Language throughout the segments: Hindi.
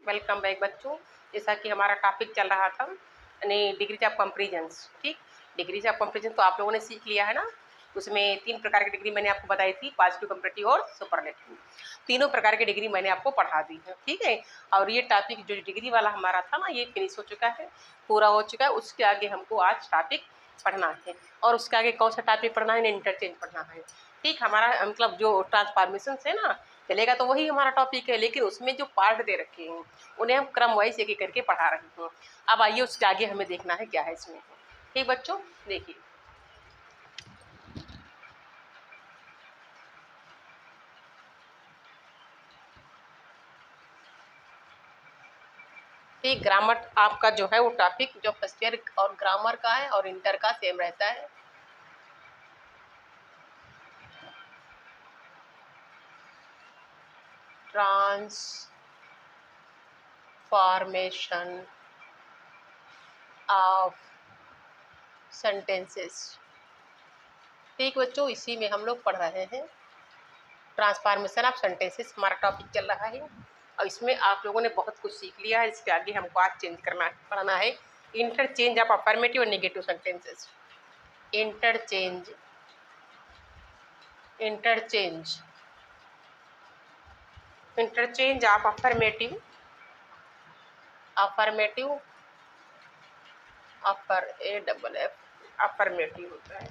वेलकम बैक बच्चों। जैसा कि हमारा टॉपिक चल रहा था यानी डिग्रीज ऑफ कंपेरिजन्स। ठीक, डिग्रीज ऑफ कंपेरिजन तो आप लोगों ने सीख लिया है ना। उसमें 3 प्रकार की डिग्री मैंने आपको बताई थी, पॉजिटिव, कंपैरेटिव और सुपरलेटिव। तीनों प्रकार की डिग्री मैंने आपको पढ़ा दी है। ठीक है, और ये टॉपिक जो डिग्री वाला हमारा था ना, ये फिनिश हो चुका है, पूरा हो चुका है। उसके आगे हमको आज टॉपिक पढ़ना है, और उसके आगे कौन सा टॉपिक पढ़ना है? इंटरचेंज पढ़ना है। ठीक, हमारा मतलब जो ट्रांसफॉर्मेशन है ना चलेगा, तो वही हमारा टॉपिक है, लेकिन उसमें जो पार्ट दे रखे हैं उन्हें हम क्रम वाइज एक एक करके पढ़ा रहे हैं। अब आइए उसके आगे हमें देखना है क्या है इसमें। ठीक बच्चों, देखिए ठीक, ग्रामर आपका जो है वो टॉपिक जो फर्स्ट ईयर और ग्रामर का है और इंटर का सेम रहता है। Transformation of sentences. ठीक बच्चों, इसी में हम लोग पढ़ रहे हैं। ट्रांसफॉर्मेशन ऑफ सेंटेंसेस हमारा टॉपिक चल रहा है, और इसमें आप लोगों ने बहुत कुछ सीख लिया है। इसके आगे हमको आज चेंज करना पढ़ना है इंटरचेंज ऑफ अफर्मेटिव और negative sentences. Interchange interchange interchange of affirmative affirmative affirmative होता है,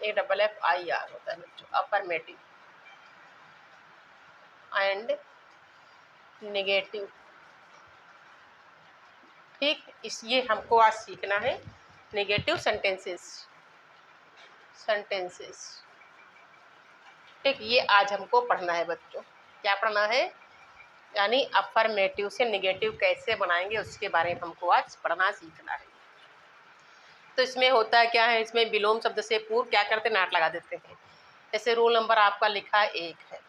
AFFIR होता है बच्चों, अफर्मेटिव एंड नेगेटिव। ठीक, इसलिए हमको आज सीखना है नेगेटिव सेंटेंसेस। ठीक, ये आज हमको पढ़ना है बच्चों। क्या पढ़ना है? यानी अफर्मेटिव से नेगेटिव कैसे बनाएंगे, उसके बारे में हमको आज पढ़ना सीखना है। तो इसमें होता क्या है, इसमें विलोम शब्द से पूर्व क्या करते, नाट लगा देते हैं। जैसे रोल नंबर आपका लिखा 1 है,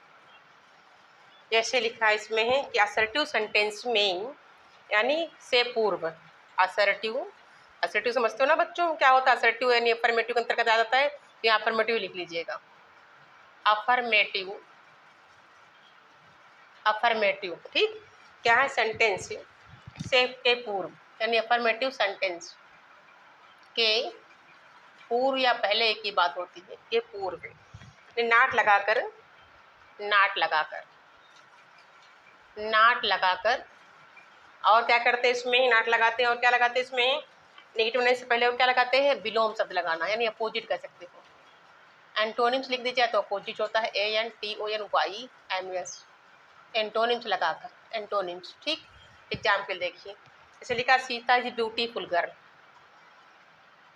जैसे लिखा इसमें है कि असर्टिव सेंटेंस में यानी से पूर्व। असर्टिव समझते हो ना बच्चों, क्या होता है असर्टिव? यानी अफर्मेटिव के अंतर्गत आ जाता है, तो यहाँ अफर्मेटिव लिख लीजिएगा। अफर्मेटिव ठीक, क्या है? सेंटेंस से के पूर्व, यानी अफर्मेटिव सेंटेंस के पूर्व या पहले एक ही बात होती है, के पूर्व नाट लगाकर और क्या करते हैं इसमें? नाट लगाते हैं, और क्या लगाते हैं इसमें? नेगेटिव होने से पहले और क्या लगाते हैं? विलोम शब्द लगाना, यानी अपोजिट कह सकते हो। एंटोनिम्स लिख दीजिए, तो अपोजिट होता है ANTONYMS, एंटोनिम्स लगाकर, एंटोनिम्स। ठीक, एग्जाम्पल देखिए, जैसे लिखा Sita is beautiful girl.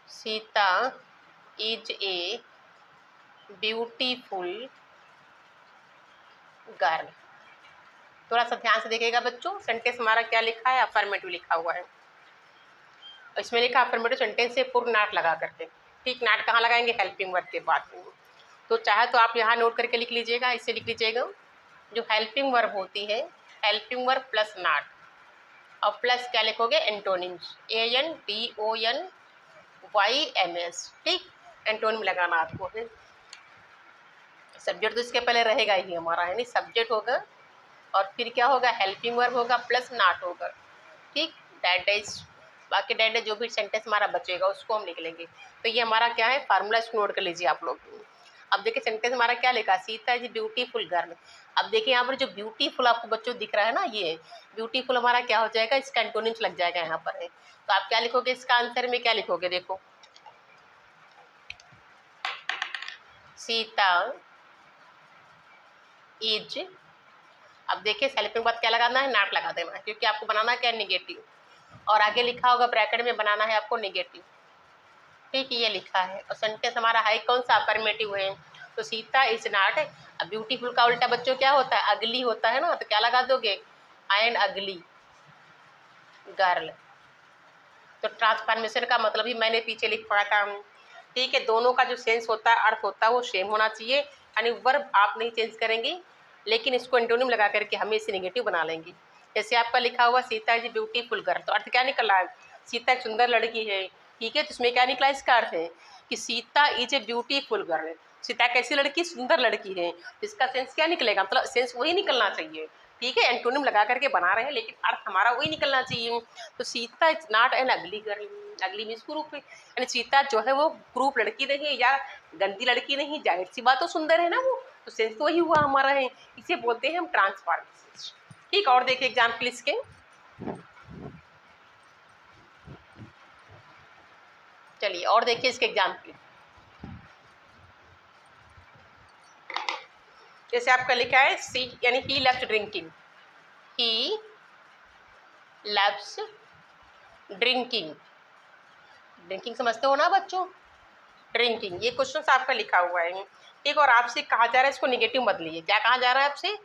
Sita is a beautiful girl. थोड़ा सा ध्यान से देखिएगा बच्चों, सेंटेंस हमारा क्या लिखा है? अफर्मेटिव लिखा हुआ है। इसमें लिखा अफर्मेटिव सेंटेंस से पूर्व नाट लगा करके। ठीक, नाट कहाँ लगाएंगे? हेल्पिंग वर्ब के बाद। तो चाहे तो आप यहाँ नोट करके लिख लीजिएगा, इससे लिख लीजिएगा जो हेल्पिंग वर्ब होती है, हेल्पिंग वर्ब प्लस नाट, और प्लस क्या लिखोगे? Antonyms, ANTONYMS। ठीक, एंटोनिम लगाना आपको है। सब्जेक्ट तो इसके पहले रहेगा ही हमारा, यानी सब्जेक्ट होगा और फिर क्या होगा? हेल्पिंग वर्ब होगा प्लस नाट होगा। ठीक, डेट इज, बाकी डेट जो भी सेंटेंस हमारा बचेगा उसको हम लिख लेंगे। तो ये हमारा क्या है? फार्मूला, इसको नोट कर लीजिए आप लोग। अब देखिए सेंटेंस हमारा क्या लिखा? Sita is beautiful girl. अब देखिए यहाँ पर जो ब्यूटीफुल आपको बच्चों दिख रहा है ना, ये ब्यूटीफुल हमारा क्या हो जाएगा? इसका एंटोनिम्स लग जाएगा यहाँ पर है। तो आप क्या लिखोगे? इसका आंसर में क्या लिखोगे? देखो, सीता इज, अब देखिए हेल्पिंग बाद क्या लगाना है? नाट लगा देना है, क्योंकि आपको बनाना क्या है? नेगेटिव, और आगे लिखा होगा ब्रैकेट में बनाना है आपको नेगेटिव। ठीक, ये लिखा है, और सेंटेंस हमारा है कौन सा? अफर्मेटिव है। तो सीता इज नॉट, अब ब्यूटीफुल का उल्टा बच्चों क्या होता है? अगली होता है ना, तो क्या लगा दोगे? एन अगली गर्ल। तो ट्रांसफॉर्मेशन का मतलब ही मैंने पीछे लिख पड़ा था। ठीक है, दोनों का जो सेंस होता है, अर्थ होता है, वो सेम होना चाहिए, यानी वर्ब आप नहीं चेंज करेंगे, लेकिन इसको एंटोनिम लगा करके हमें इसे नेगेटिव बना लेंगे। जैसे आपका लिखा हुआ सीता इज ब्यूटीफुल गर्ल, तो अर्थ क्या निकल रहा है? सीता एक सुंदर लड़की है। ठीक है, तो इसमें क्या निकला? इसका अर्थ है कि Sita is a beautiful girl, Sita कैसी लड़की? सुंदर लड़की है। इसका सेंस क्या निकलेगा? मतलब सेंस वही निकलना चाहिए, ठीक है, एंटोनिम लगा करके बना रहे हैं लेकिन अर्थ हमारा वही निकलना चाहिए। तो सीता इज नॉट एन अगली गर्ल, अगली मीन्स कुरूप है, यानी सीता जो है वो कुरूप लड़की नहीं या गंदी लड़की नहीं, जाहिर सी बात तो सुंदर है ना वो, तो सेंस तो वही हुआ हमारा है, इसे बोलते हैं हम ट्रांसफॉर्मेशन। ठीक, और देखिए एग्जाम्पल इसके, चलिए और देखिए इसके एग्जाम्पल। जैसे आपका लिखा है सी, यानी ही लेफ्ट ड्रिंकिंग, ही लेफ्ट ड्रिंकिंग, ड्रिंकिंग समझते हो ना बच्चों, ड्रिंकिंग, ये क्वेश्चन आपका लिखा हुआ है। ठीक, और आपसे कहा जा रहा है इसको निगेटिव मत लीजिए, क्या कहा जा रहा है आपसे,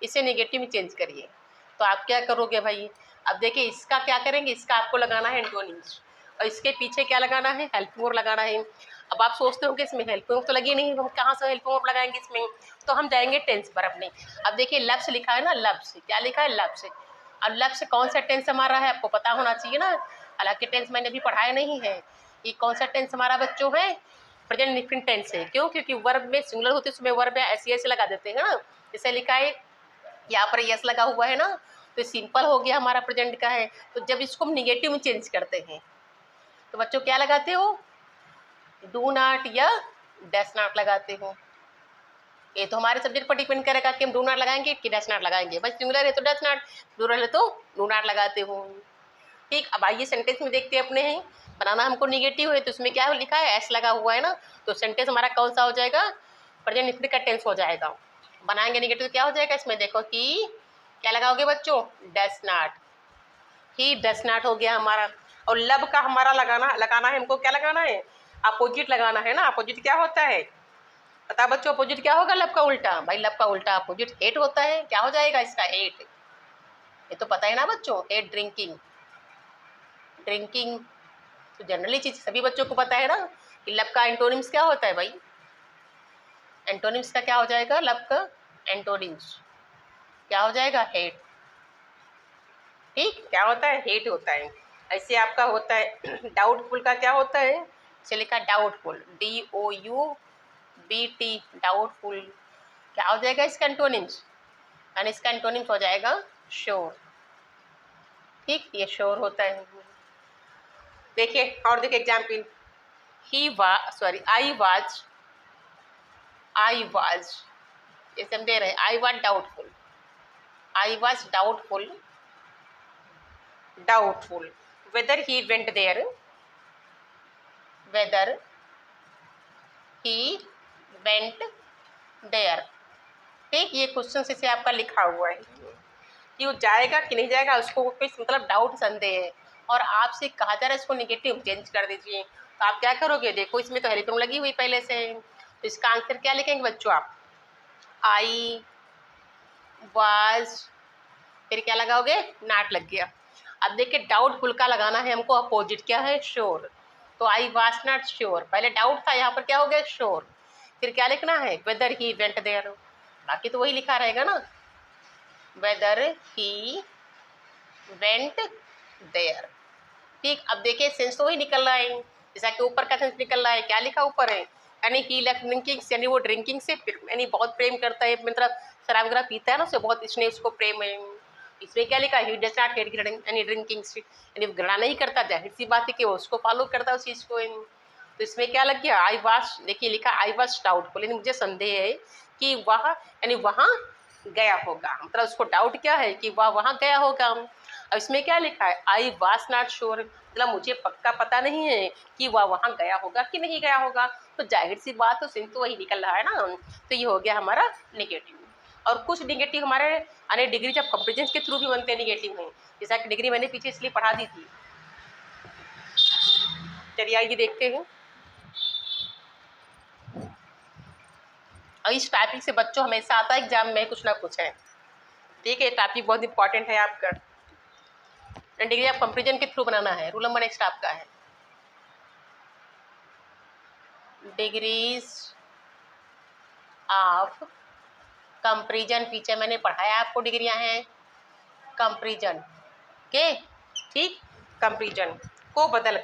इसे निगेटिव में चेंज करिए। तो आप क्या करोगे भाई, अब देखिए इसका क्या करेंगे, इसका आपको लगाना है एंटोनिम्स और इसके पीछे क्या लगाना है, हेल्पिंग वर्ब लगाना है। अब आप सोचते हो कि इसमें हेल्पिंग वर्ब तो लगी नहीं, हम कहाँ से हेल्पिंग वर्ब लगाएंगे इसमें, तो हम जाएंगे टेंस पर अपने। अब देखिए लफ्स लिखा है ना, लफ्स क्या लिखा है, लफ्स। अब लफ्स कौन सा टेंस हमारा है आपको पता होना चाहिए ना, हालांकि टेंस मैंने अभी पढ़ाया नहीं है। ये कौन सा टेंस हमारा बच्चों है, प्रेजेंट इंडेफिनिट टेंस है। क्यों, क्योंकि वर्ब में सिंगुलर होते उसमें वर्ब ऐसे ऐसे लगा देते हैं ना, जैसे लिखा है यहाँ पर यस लगा हुआ है ना, तो सिंपल हो गया हमारा प्रेजेंट का है। तो जब इसको हम निगेटिव में चेंज करते हैं तो बच्चों क्या लगाते हो, डू नॉट या डैश नॉट लगाते हो। ये तो हमारे सब्जेक्ट पर डिपेंड करेगा कि हम डू नॉट लगाएंगे कि डैश नॉट लगाएंगे। बस सिंगुलर है तो डैश नॉट, प्लूरल है तो डू नॉट लगाते हो। ठीक, अब आइए सेंटेंस में देखते हैं अपने हैं, बनाना हमको निगेटिव है तो उसमें क्या लिखा है, एस लगा हुआ है ना, तो सेंटेंस हमारा कौन सा हो जाएगा, प्रेजेंट इंडेफिनिट का टेंस हो जाएगा। बनाएंगे निगेटिव तो क्या हो जाएगा, इसमें देखो कि क्या लगाओगे बच्चों, dash not, he dash not हो गया हमारा। और लब का हमारा लगाना है हमको, क्या लगाना है, अपोजिट लगाना है ना। अपोजिट क्या होता है पता बच्चों, अपोजिट क्या होगा, लब का उल्टा, भाई लब का उल्टा अपोजिट हेट होता है, क्या हो जाएगा इसका, हेट। ये तो पता है ना बच्चों, हेट ड्रिंकिंग, ड्रिंकिंग तो जनरली चीज सभी बच्चों को पता है ना कि लब का एंटोनिम्स क्या होता है भाई, एंटोनिम्स का क्या हो जाएगा, लब का एंटोनिम्स क्या हो जाएगा, हेट। ठीक, क्या होता है, हेट होता है। ऐसे आपका होता है डाउटफुल का क्या होता है, इसे लिखा डाउटफुल, DOUBT, डाउटफुल, क्या हो जाएगा इसका एंटोनिम्स, यानी इसका एंटोनिम्स हो जाएगा श्योर। ठीक, ये श्योर होता है। देखिए और देखिए एग्जाम्पल, आई वाज, जैसे हम दे रहे हैं I was doubtful, I was doubtful whether he went there, whether he went there. ठीक, ये क्वेश्चन से आपका लिखा हुआ है कि वो जाएगा कि नहीं जाएगा, उसको कोई मतलब डाउट संदेह है और आपसे कहा जा रहा है इसको निगेटिव चेंज कर दीजिए। तो आप क्या करोगे, देखो इसमें तो हेल्पिंग लगी हुई पहले से, तो इसका आंसर क्या लिखेंगे बच्चों आप, आई वाज, फिर क्या लगाओगे, नॉट लग गया। अब देखिए डाउटफुल का लगाना है हमको, अपोजिट क्या है, श्योर। तो आई वाज नॉट श्योर, पहले डाउट था, यहाँ पर क्या हो गया, श्योर। फिर क्या लिखना है, वेदर ही वेंट देयर, बाकी तो वही लिखा रहेगा ना, वेदर ही वेंट देयर। ठीक, अब देखिए सेंस तो वही निकल रहा है, जैसा कि ऊपर का सेंस निकल रहा है, क्या लिखा ऊपर है, यानी ही लेफ्ट ड्रिंकिंग, यानी वो ड्रिंकिंग से यानी बहुत प्रेम करता है, मतलब शराब वगैरह पीता है ना, उससे बहुत स्नेह उसको प्रेम है। इसमें क्या लिखा है, ही डज नॉट हेट यानी ड्रिंकिंग से, यानी घृणा नहीं करता, जाहिर सी बात है कि वो उसको फॉलो करता है उस चीज़ को। तो इसमें क्या लग गया, आई वाज, देखिए लिखा आई वाज डाउटफुल, यानी मुझे संदेह है कि वह यानी वहाँ गया होगा, मतलब उसको डाउट क्या है कि वह वहाँ गया होगा। अब इसमें क्या लिखा है, आई वाज नॉट श्योर, मतलब मुझे पक्का पता नहीं है कि वह वहाँ गया होगा कि नहीं गया होगा। तो जाहिर सी बात, तो सिंह तो वही निकल रहा है ना, तो ये हो गया हमारा निगेटिव। और कुछ निगेटिव हमारे यानी डिग्री जब कंपेरिजन के थ्रू भी बनते हैं निगेटिव में, जैसा कि डिग्री मैंने पीछे इसलिए पढ़ा दी थी। चलिए आइए देखते हैं। और इस टॉपिक से बच्चों हमेशा आता है एग्जाम में कुछ ना कुछ है। ठीक है, टॉपिक बहुत इंपॉर्टेंट है आपका, डिग्री आप कंपेरिजन के थ्रू बनाना है। रूल नंबर नेक्स्ट आपका है डिग्रीज ऑफ कंपेरिजन, पीछे मैंने पढ़ाया आपको डिग्रियां हैं कंपेरिजन के। ठीक, कंपेरिजन को बदल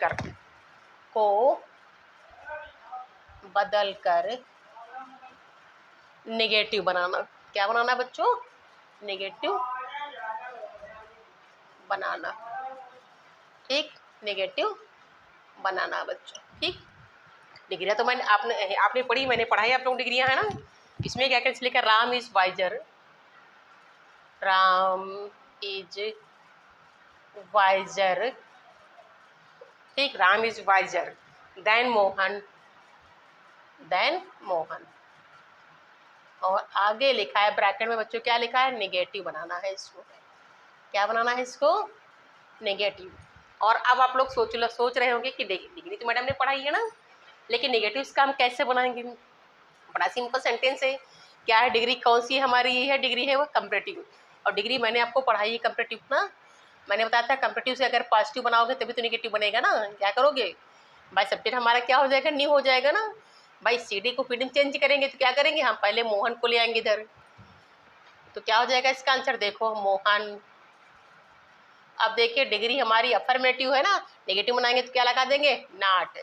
कर नेगेटिव बनाना, क्या बनाना बच्चों, नेगेटिव बनाना, ठीक, नेगेटिव बनाना बच्चों, ठीक। डिग्रियाँ तो मैंने आपने पढ़ी, मैंने पढ़ाई आप लोग डिग्रियाँ है ना। इसमें क्या क्या लिखा, Ram is wiser, Ram is wiser, ठीक, Ram is wiser than Mohan, than Mohan. और आगे लिखा है ब्रैकेट में बच्चों, क्या लिखा है, नेगेटिव बनाना है इसको। क्या बनाना है इसको, नेगेटिव। और अब आप लोग सोच रहे होंगे कि डिग्री तो मैडम ने पढ़ाई है ना, लेकिन नेगेटिव इसका हम कैसे बनाएंगे। बड़ा सिंपल सेंटेंस है। क्या है, डिग्री कौन सी हमारी है, डिग्री है वो कंपैरेटिव। और डिग्री मैंने आपको पढ़ाई है कंपैरेटिव ना, मैंने बताया था कंपैरेटिव से अगर पॉजिटिव बनाओगे तभी तो नेगेटिव बनेगा ना। क्या करोगे भाई, सब्जेक्ट हमारा क्या हो जाएगा, न्यू हो जाएगा ना भाई। सीडी को फीडिंग चेंज करेंगे तो क्या करेंगे, हम पहले मोहन को ले आएंगे इधर, तो क्या हो जाएगा इसका आंसर, देखो मोहन। अब देखिए डिग्री हमारी अफर्मेटिव है ना, नेगेटिव बनाएंगे तो क्या लगा देंगे, नॉट।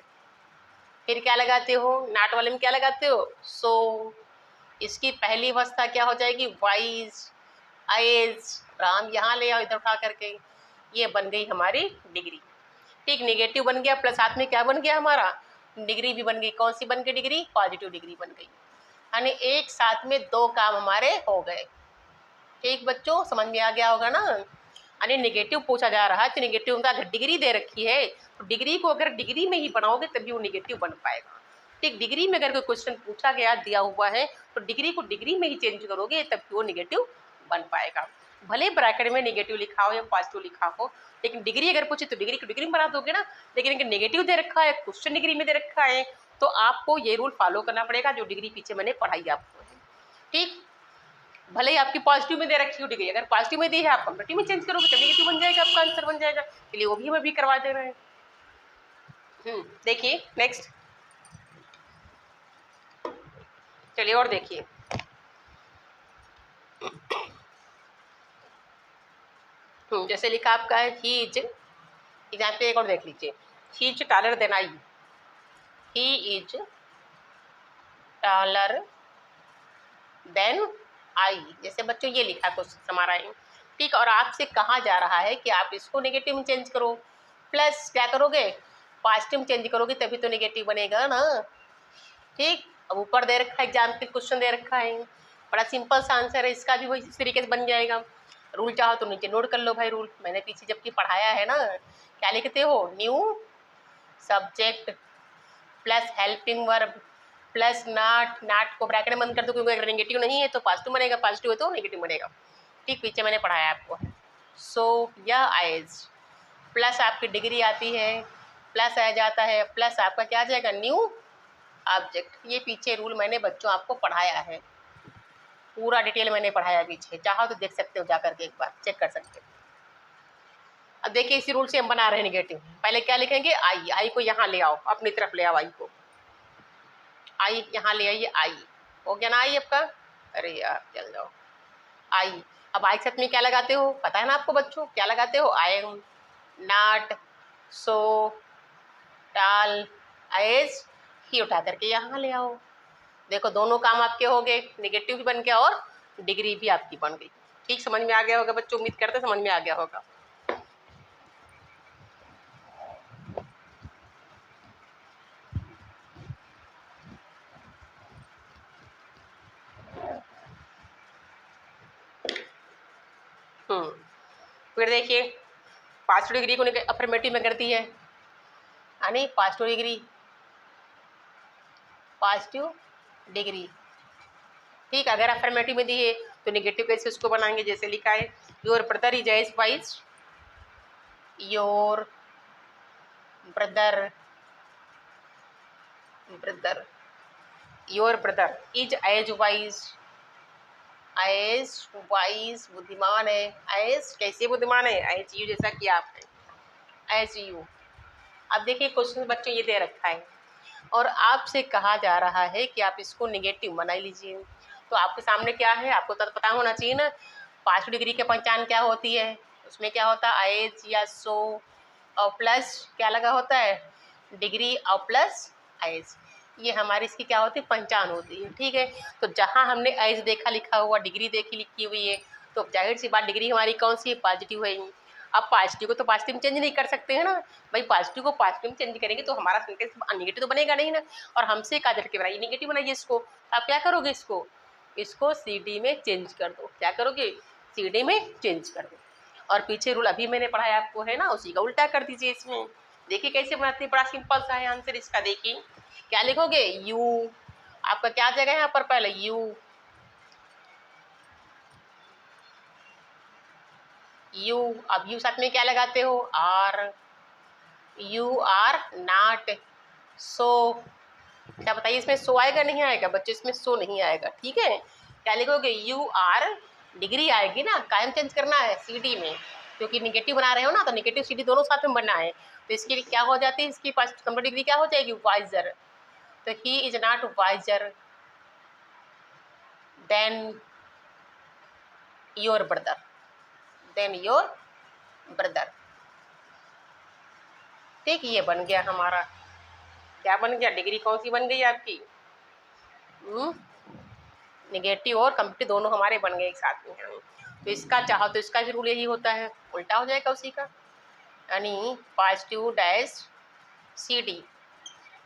फिर क्या लगाते हो, नॉट वाले में क्या लगाते हो, सो। इसकी पहली अवस्था क्या हो जाएगी, वाइज, आइज, राम यहाँ ले आओ इधर उठा करके, ये बन गई हमारी डिग्री, ठीक। नेगेटिव बन गया, प्लस साथ में क्या बन गया हमारा, डिग्री भी बन गई। कौन सी बन गई डिग्री, पॉजिटिव डिग्री बन गई। यानी एक साथ में दो काम हमारे हो गए, ठीक बच्चों, समझ में आ गया होगा ना। यानी नेगेटिव पूछा जा रहा है तो नेगेटिव का अगर डिग्री दे रखी है तो डिग्री को अगर डिग्री में ही बनाओगे तभी वो नेगेटिव बन पाएगा, ठीक। डिग्री में अगर कोई क्वेश्चन पूछा गया दिया हुआ है तो डिग्री को डिग्री में ही चेंज करोगे तभी वो नेगेटिव बन पाएगा। भले ब्रैकेट में नेगेटिव लिखा हो या पॉजिटिव लिखा हो, लेकिन डिग्री अगर पूछे तो डिग्री को डिग्री में बना दोगे ना। लेकिन अगर नेगेटिव दे रखा है, क्वेश्चन डिग्री में दे रखा है, तो आपको ये रूल फॉलो करना पड़ेगा जो डिग्री पीछे मैंने पढ़ाई आपको, ठीक। भले ही आपकी पॉजिटिव में दे रखी हो डिग्री, अगर पॉजिटिव में दी है आप कंपेटिव में चेंज करोगे तो नेगेटिव बन जाएगा, आपका आंसर बन जाएगा। चलिए वो भी हम अभी करवा दे रहे हैं। देखिए नेक्स्ट, चलिए और देखिए, जैसे लिखा आपका है ही इज, एग्जाम पे एक और देख लीजिए, he is taller than I, he is taller than I. जैसे बच्चों ये लिखा क्वेश्चन हमारा है, ठीक। और आपसे कहा जा रहा है कि आप इसको नेगेटिव में चेंज करो, प्लस क्या करोगे, पॉजिटिव में चेंज करोगे तभी तो नेगेटिव बनेगा ना, ठीक। अब ऊपर दे रखा है एग्जाम के क्वेश्चन दे रखा है, बड़ा सिंपल सा आंसर है, इसका भी वही इस तरीके से बन जाएगा। रूल चाहो तो नीचे नोट कर लो भाई, रूल मैंने पीछे जबकि पढ़ाया है ना। क्या लिखते हो, new subject plus helping verb plus not, not को ब्रैकेट में बंद कर दो क्योंकि अगर नेगेटिव नहीं है तो पॉजिटिव बनेगा, पॉजिटिव है तो नेगेटिव बनेगा, ठीक। पीछे मैंने पढ़ाया आपको, सो या आइज, प्लस आपकी डिग्री आती है, प्लस आ जाता है, प्लस आपका क्या आ जाएगा, न्यू ऑब्जेक्ट। ये पीछे रूल मैंने बच्चों आपको पढ़ाया है, पूरा डिटेल मैंने पढ़ाया पीछे, चाहो तो देख सकते हो जा करके, एक बार चेक कर सकते हो। अब देखिए इसी रूल से हम बना रहे हैं नेगेटिव। पहले क्या लिखेंगे, आई, आई को यहाँ ले आओ, अपनी तरफ ले आओ आई को, आई यहाँ ले आइए, आई हो गया ना आई आपका, अरे यार चल जाओ, आई। अब आई के साथ में क्या लगाते हो, पता है ना आपको बच्चों, क्या लगाते हो, आई एम, नॉट, सो, टाल, आइज, ही उठा करके यहाँ ले आओ। देखो दोनों काम आपके हो गए, नेगेटिव भी बन गया और डिग्री भी आपकी बन गई, ठीक। समझ में आ गया होगा बच्चों, उम्मीद करते समझ में आ गया होगा। फिर देखिए पॉजिटिव डिग्री को अफर्मेटिव में करती है, यानी पॉजिटिव डिग्री, पॉजिटिव डिग्री, ठीक। अगर अफर्मेटिव में दी है तो नेगेटिव कैसे उसको बनाएंगे, जैसे लिखा है your brother is age wise, your brother, brother, your brother is age wise, age wise बुद्धिमान है, एज कैसे बुद्धिमान है, एज यू जैसा कि आप है, एज यू। अब देखिए क्वेश्चन बच्चों ये दे रखा है और आपसे कहा जा रहा है कि आप इसको नेगेटिव बना लीजिए। तो आपके सामने क्या है, आपको तो पता होना चाहिए ना, पॉजिटिव डिग्री की पहचान क्या होती है, उसमें क्या होता है, एज या सो और प्लस क्या लगा होता है, डिग्री और प्लस एज, ये हमारी इसकी क्या होती है, पहचान होती है, ठीक है। तो जहाँ हमने एज देखा लिखा हुआ, डिग्री देखी लिखी हुई है, तो जाहिर सी बात डिग्री हमारी कौन सी है, पॉजिटिव है। अब पॉजिटिव को तो पॉजिटिव में चेंज नहीं कर सकते हैं ना भाई, पॉजिटिव को पॉजिटिव में चेंज करेंगे तो हमारा सेंटेंस नेगेटिव तो बनेगा नहीं ना। और हमसे कहा जाए कि बनाइए नेगेटिव बनाइए इसको, तो आप क्या करोगे, इसको CD में चेंज कर दो। क्या करोगे, CD में चेंज कर दो। और पीछे रूल अभी मैंने पढ़ाया आपको है ना, उसी का उल्टा कर दीजिए इसमें। देखिए कैसे बनाते हैं, बड़ा सिंपल सा है आंसर इसका। देखिए क्या लिखोगे, यू, आपका क्या जगह है यहाँ पर, पहले यू, अब यू साथ में क्या लगाते हो, are, you are not so. क्या बताइए इसमें सो आएगा नहीं आएगा बच्चे, इसमें सो नहीं आएगा, ठीक है। क्या लिखोगे, यू आर, डिग्री आएगी ना, कायम चेंज करना है CD में, क्योंकि निगेटिव बना रहे हो ना, तो निगेटिव CD दोनों साथ में बनना है। तो इसके लिए क्या हो जाती है, इसकी फर्स्ट नंबर डिग्री क्या हो जाएगी, वाइजर। तो he is not visor then your brother, ठीक, ये बन गया हमारा। क्या बन गया, डिग्री कौन सी बन गई आपकी, निगेटिव और कंप्लीट दोनों हमारे बन गए एक साथ में। तो इसका चाहो तो इसका भी रूल यही होता है, उल्टा हो जाएगा उसी का, यानी पॉजिटिव डैश CD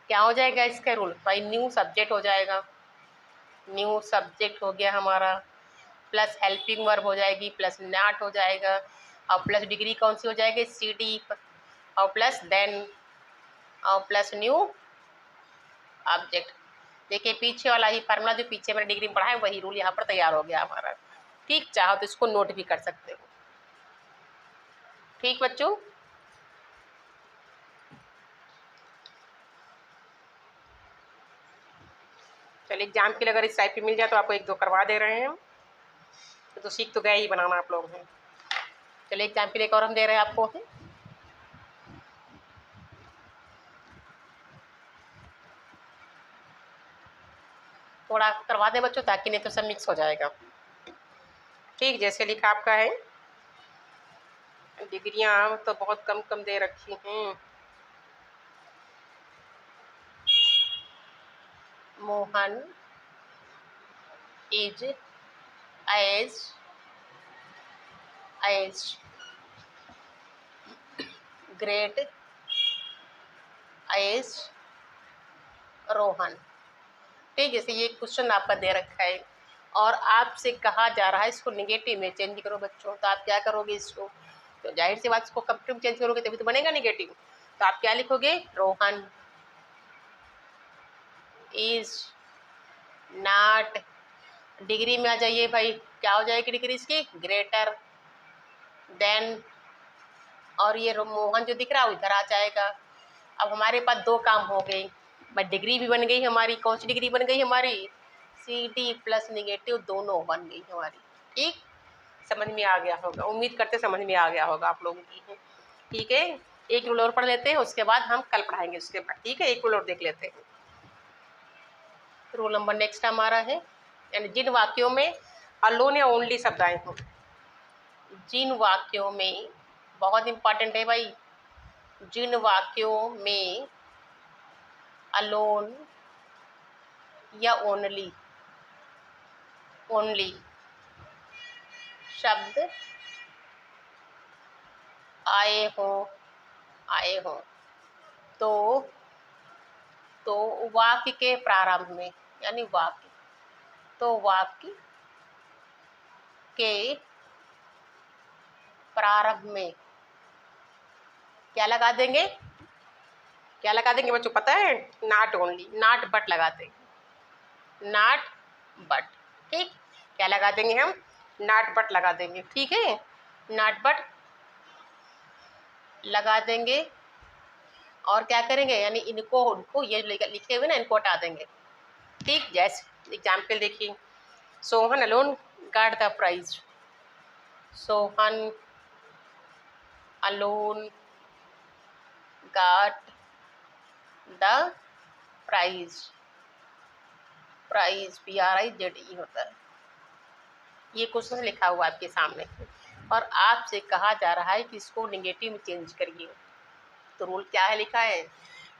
क्या हो जाएगा इसका रूल, भाई न्यू सब्जेक्ट हो जाएगा, न्यू सब्जेक्ट हो गया हमारा, प्लस हेल्पिंग वर्ब हो जाएगी, प्लस नॉट हो जाएगा, और प्लस डिग्री कौन सी हो जाएगी, CD, और प्लस देन, और प्लस न्यू ऑब्जेक्ट। देखिए पीछे वाला ही फार्मूला जो पीछे मैंने डिग्री में पढ़ा है वही रूल यहाँ पर तैयार हो गया हमारा। ठीक, चाहो तो इसको नोट भी कर सकते हो। ठीक बच्चों, चलिए एग्जाम के लिए अगर इस टाइप की मिल जाए तो आपको एक दो करवा दे रहे हैं हम, तो सीख तो गए ही बनाना आप लोग हैं। चलिए एग्जाम के लिए एक और हम दे रहे हैं आपको, थोड़ा करवा दे बच्चों, ताकि नहीं तो सब मिक्स हो जाएगा। ठीक, जैसे लिखा आपका है, डिग्रियां तो बहुत कम कम दे रखी हैं। Mohan is as great as Rohan. ठीक, जैसे ये क्वेश्चन आपका दे रखा है और आपसे कहा जा रहा है इसको निगेटिव में चेंज करो बच्चों, तो आप क्या करोगे इसको, तो जाहिर सी बात इसको कंप्लीट में चेंज करोगे तभी तो बनेगा निगेटिव। तो आप क्या लिखोगे, रोहन इज नॉट, डिग्री में आ जाइए भाई, क्या हो जाएगी डिग्री इसकी, ग्रेटर देन, और ये मोहन जो दिख रहा है इधर आ जाएगा। अब हमारे पास दो काम हो गए, बट डिग्री भी बन गई हमारी, कौन सी डिग्री बन गई हमारी, CD प्लस निगेटिव दोनों बन गई हमारी। ठीक, समझ में आ गया होगा, उम्मीद करते समझ में आ गया होगा आप लोगों की। ठीक है, एक रूल और पढ़ लेते हैं, उसके बाद हम कल पढ़ाएंगे उसके बाद। ठीक है, एक रूल और देख लेते हैं। रूल नंबर नेक्स्ट हमारा है, यानी जिन वाक्यों में अलोन या ओनली शब्द आए हों, जिन वाक्यों में, बहुत इंपॉर्टेंट है भाई, जिन वाक्यों में अलोन या ओनली शब्द आए हो तो वाक्य के प्रारंभ में, यानी वाक्य के प्रारंभ में क्या लगा देंगे, बच्चों पता है, नॉट ओनली, नॉट बट लगाते हैं, नॉट बट। ठीक, क्या लगा देंगे हम, नॉट बट लगा देंगे। ठीक है, नॉट बट लगा देंगे, और क्या करेंगे, यानी इनको ये लिखे हुए ना, इनको हटा देंगे। ठीक, जैसे एग्जाम्पल देखिए, Sohan alone got the prize, Sohan alone got the prize, PRIZE होता है। ये क्वेश्चन लिखा हुआ आपके सामने और आपसे कहा जा रहा है कि इसको निगेटिव में चेंज करिए। तो रूल क्या है लिखा है,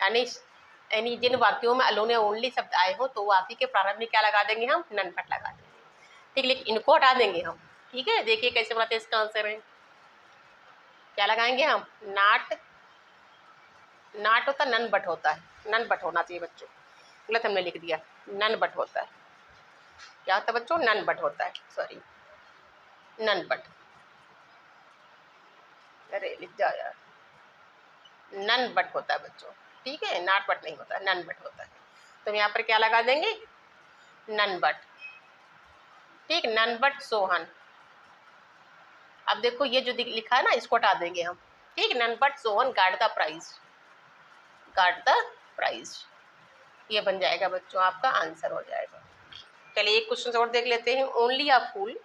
यानी जिन वाक्यों में अलोन या ओनली शब्द आए हो तो वाक्य के प्रारंभ में क्या लगा देंगे हम, नन बट लगा देंगे। ठीक, लेकिन इनको हटा देंगे हम। ठीक है, देखिए कैसे बनाते हैं, इसका आंसर है, क्या लगाएंगे हम? नाट, नाट होता नन बट होता है, नन बट होना चाहिए बच्चों, गलत हमने लिख दिया, नन बट होता है। क्या होता है बच्चों? नन बट होता है, सॉरी नन बट, अरे लिख जाओ यार, नन बट होता है बच्चों, ठीक है, नाट बट नहीं होता, नन बट होता है। तो यहाँ पर क्या लगा देंगे? नन बट, ठीक, नन बट सोहन। अब देखो ये जो लिखा है ना, इसको हटा देंगे हम, ठीक, none but Sohan got the prize, got the prize, ये बन जाएगा बच्चों, आपका आंसर हो जाएगा। चलिए एक क्वेश्चन और देख लेते हैं। Only a fool,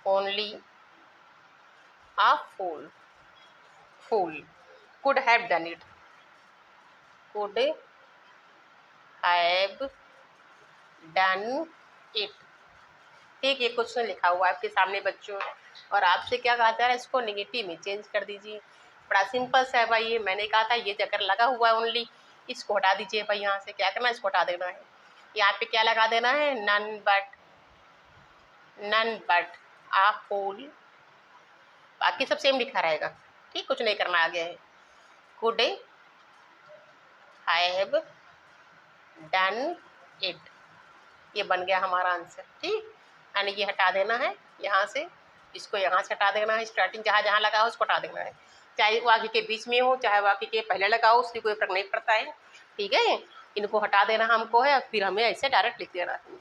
only a fool, fool could have done it, could have done it, ठीक, ये क्वेश्चन लिखा हुआ है आपके सामने बच्चों, और आपसे क्या कहा जा रहा है? इसको नेगेटिव में चेंज कर दीजिए। बड़ा सिंपल सा है भाई, ये मैंने कहा था, ये अगर लगा हुआ है ओनली, इसको हटा दीजिए भाई, यहाँ से क्या करना है? इसको हटा देना है। यहाँ पे क्या लगा देना है? नन बट, नन बट आ फूल, बाकी सब सेम लिखा रहेगा, ठीक, कुछ नहीं करना आगे है। कुड हैव डन इट, ये बन गया हमारा आंसर, ठीक, यानी ये हटा देना है यहाँ से, इसको यहाँ से हटा देना है, स्टार्टिंग जहाँ जहाँ लगा हो उसको हटा देना है, चाहे वो आगे के बीच में हो, चाहे वो आगे के पहले लगा हो, उससे कोई फर्क नहीं पड़ता है, ठीक है। इनको हटा देना हमको है, फिर हमें ऐसे डायरेक्ट लिख देना है।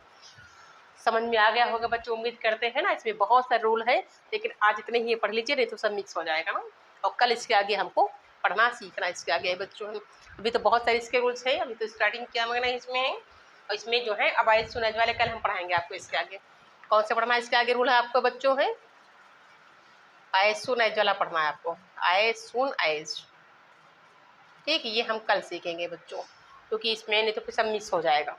समझ में आ गया होगा बच्चों, उम्मीद करते हैं ना। इसमें बहुत सारे रूल है, लेकिन आज इतने ही पढ़ लीजिए, नहीं तो सब मिक्स हो जाएगा ना, और कल इसके आगे हमको पढ़ना सीखना इसके आगे बच्चों। अभी तो बहुत सारे इसके रूल्स है, अभी तो स्टार्टिंग किया मैंने इसमें है, और इसमें जो है अब आए सुनाज वाले कल हम पढ़ाएंगे आपको इसके आगे। कौन से पढ़ना है इसके आगे रूल है आपको बच्चों? है आए सुन एज वाला पढ़ना है आपको, आए सुन एज, ठीक, ये हम कल सीखेंगे बच्चों, क्योंकि इसमें नहीं तो फिर सब मिस हो जाएगा।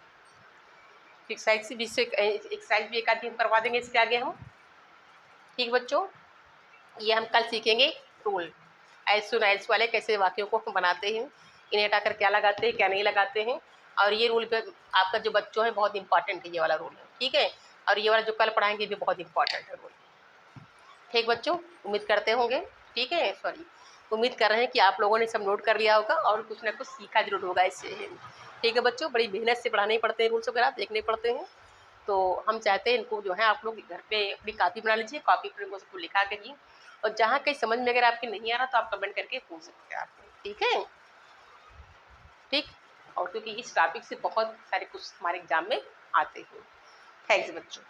एक्सरसाइज भी एक आध दिन करवा देंगे इसके आगे हम, ठीक बच्चों। ये हम कल सीखेंगे रूल, एज सुन एज वाले कैसे वाक्यों को हम बनाते हैं, इन्हें हटाकर क्या लगाते हैं, क्या नहीं लगाते हैं, और ये रूल पे आपका जो बच्चों है बहुत इंपॉर्टेंट है, ये वाला रूल है, ठीक है, और ये वाला जो कल पढ़ाएंगे भी बहुत इंपॉर्टेंट है रूल, ठीक बच्चों, उम्मीद करते होंगे, ठीक है, सॉरी, उम्मीद कर रहे हैं कि आप लोगों ने सब नोट कर लिया होगा और कुछ ना कुछ सीखा जरूर होगा इससे, ठीक है बच्चों। बड़ी मेहनत से पढ़ाने पड़ते हैं, रूल्स वगैरह देखने पड़ते हैं, तो हम चाहते हैं इनको जो है आप लोग घर पे अपनी कॉपी बना लीजिए, कॉपी पर इनको सबको लिखा करिए, और जहाँ कहीं समझ में अगर आपके नहीं आ रहा तो आप कमेंट करके पूछ सकते हैं आप, ठीक है, ठीक, और क्योंकि इस टॉपिक से बहुत सारे कुछ हमारे एग्जाम में आते हैं। थैंक्स बच्चों।